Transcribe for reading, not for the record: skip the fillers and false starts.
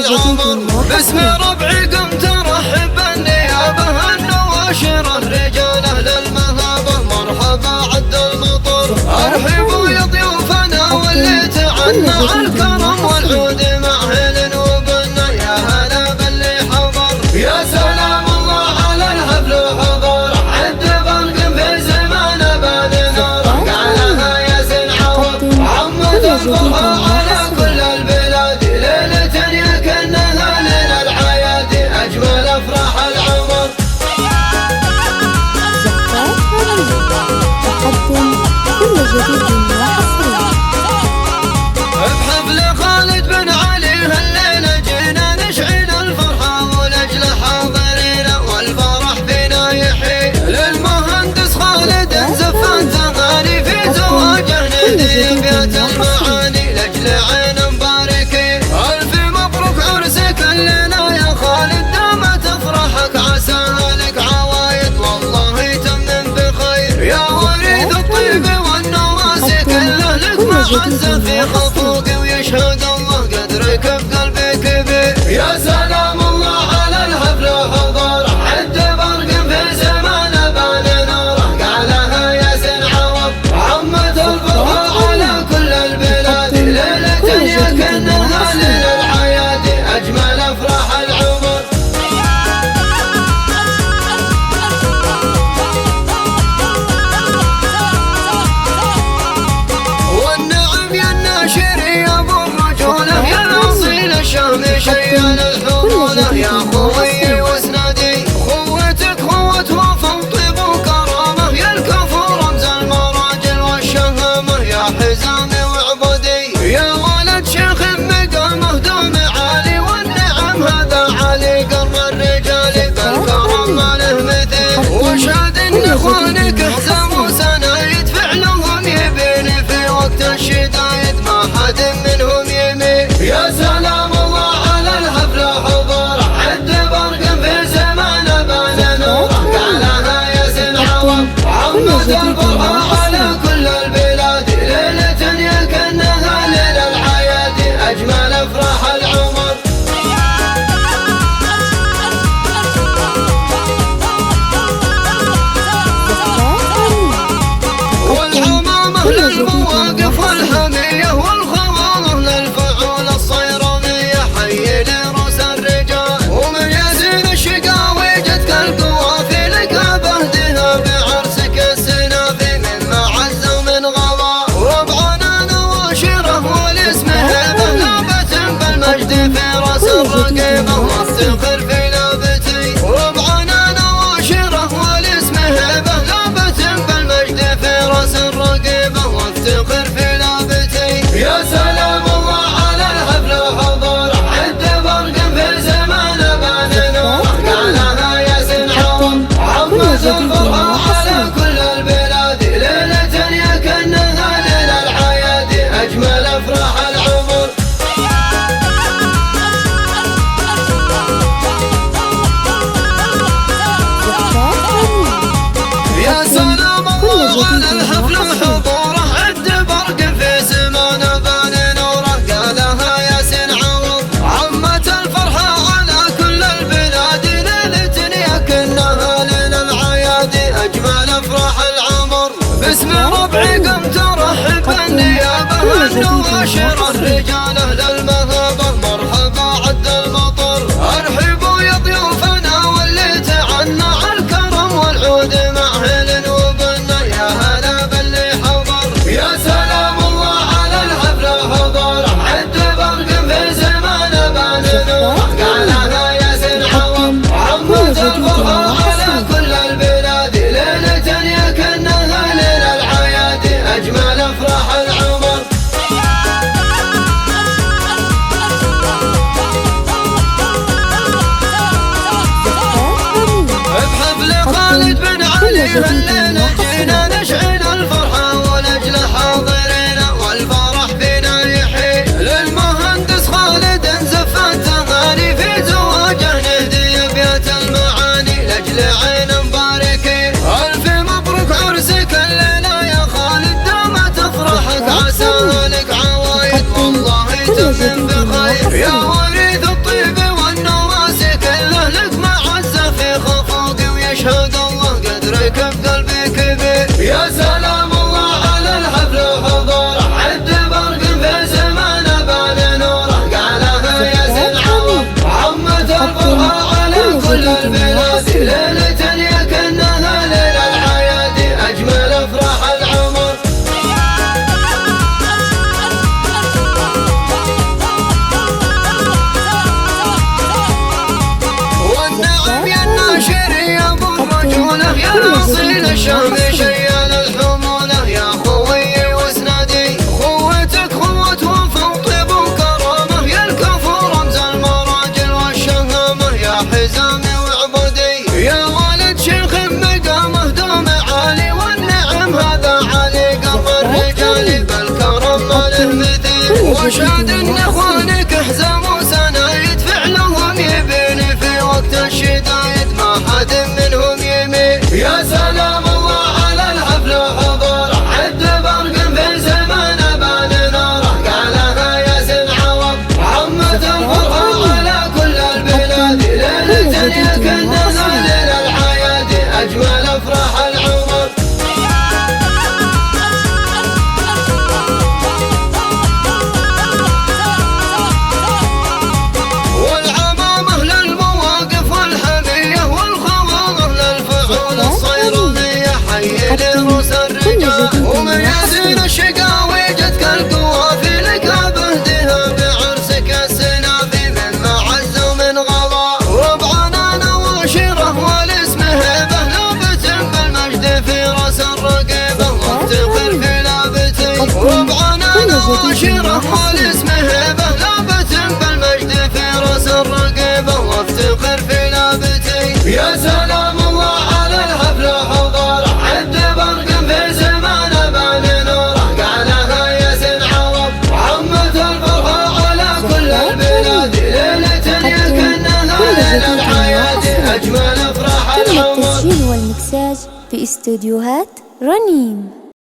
العمر. باسم ربعي قمت ارحب بالنيابه النواشره رجاله للمهابه مرحبا عد المطر. ارحبوا يا ضيوفنا واللي تعنى الكرم والعود مع هل وبنا يا هلا باللي حضر. يا سلام الله على الهبل وحضر عد برق في زمان بان نور قالها يا زين عوض عمد الفرحه على كل البلاد ليله يكنها ليله العياد اجمل افراح العمر. تقدم كل جديد وحصري بحفل خالد بن علي هالليله جينا نشعل الفرحه ولاجل حاضرين والفرح فينا يحيي. للمهندس خالد زفان تغاني في زواجه نهدي بيت المعاني لاجل عين مباركين. الف مبروك عرسك لنا يا خالد دامت افراحك عساها لك عوايد والله يتمم بخير. يا وريث الطيب والنواسي كله لك معز في خفوقي ويشهد الله قدرك بقلبي كبير. يا سلام الله على الهبل وحضر عد برق في زمان بان نوره قالها يا زين عوض عمد الفرحه على كل البلاد ليله يكنها ليله العياد اجمل افراح العمر. والنعم يا الناشر يا ابو الرجوله يا الاصيل الشامي شيال الحموله يا خوي واسنادي خوتك خوة وفا وطيب وكرامه يا الكفو رمز المراجل والشهامه يا حزامي وعبدي يا ولد شيخ مقامه دوم عالي. والنعم هذا علي قرب الرجال بالكرم ما له مثيل واشهد ان اخوانك احزام وسنايد فعلهم يبيني في وقت الشدايد ما حد منهم يميل. يا سلام الله على الهبل حضر عد برق في زمان بان نوره قالها يا زين عوض عمد الفرحه على كل البلاد ليله يكنها ليله العياد اجمل افراح العمر. والحمامه للمواقف والحميه والخواله للفعول الصيرميه حي لراس الرجال. ومن يزين الشقاوي جتك القوافي لك بهدها بعرسك السنافي من معز ومن غلا. ربعنا نواشره والاسم هيبه لابة بالمجد في راس الرقيبه وافتخر في لابتي. ربعنا نواشره والاسم هيبه لابة بالمجد في راس الرقيبه وافتخر في لابتي. يا سلام الله على الهبل حضر عد برق في زمان بان نوره قالها يا زين عوض عمد الفرحه على كل البلاد ليله يكنها ليله العياد اجمل افراح العمر. يا سلام الله على الحفل وحضوره عد برق في زمان بان نوره قالها يا زين عوض عمت الفرحه على كل البلاد ليله يكنها ليله العياد اجمل افراح العمر. باسم ربعي قمت ارحب بالنيابه النواشره رجاله للمهابه مرحبا عد المطر. ارحبوا يا ضيوفنا واللي تعنى الكرم والعود مع هل وبنا يا هلا باللي حضر. يا سلام الله على الهبل حضر عد برق في زمان بان نوره قالها يا زين عوض عمد الفرحه على كل البلاد ليله يكنها ليله العياد اجمل افراح العمر. بحفل خالد بن علي هالليله جينا نشعل الفرحه ولاجل حاضرين والفرح فينا يحيي. للمهندس خالد زفان تغاني في زواجه نهدي بيت المعاني لاجل عين مباركين. الف مبروك عرسك لنا يا خالد دامت افراحك عساها لك عوايد والله يتمم بخير. يا وريث الطيب وشاد ان اخوانك احزموا سنايد فعلهم يبين في وقت الشدايد ما حد منهم يمين. يا سلام الله على الحفله حضور عد برق في زمان بان ناره قالها ياسين عوض عمت الفرحه على كل البلاد ليله يكنها للعياد اجمل افراح العمر. لروس الرجال ومن يزين الشقاوي جتك القوافي لك بهدها بعرسك السنافي من معز ومن غلا ربعنا نواشره والاسم هبه لابت بالمجد في راس الرقيبه وافتخر في لابتي ربعنا نواشره والاسم هبه لابت بالمجد في راس الرقيبه وافتخر في لابتي. يا سلام الله على الحفله حضور عد برق في زمان بان نوره قالها ياسين عوض عمت الفرحه على كل البلاد ليله يكنها للعياد اجمل افراح العمر. التسجيل والمكساج في استديوهات رنيم.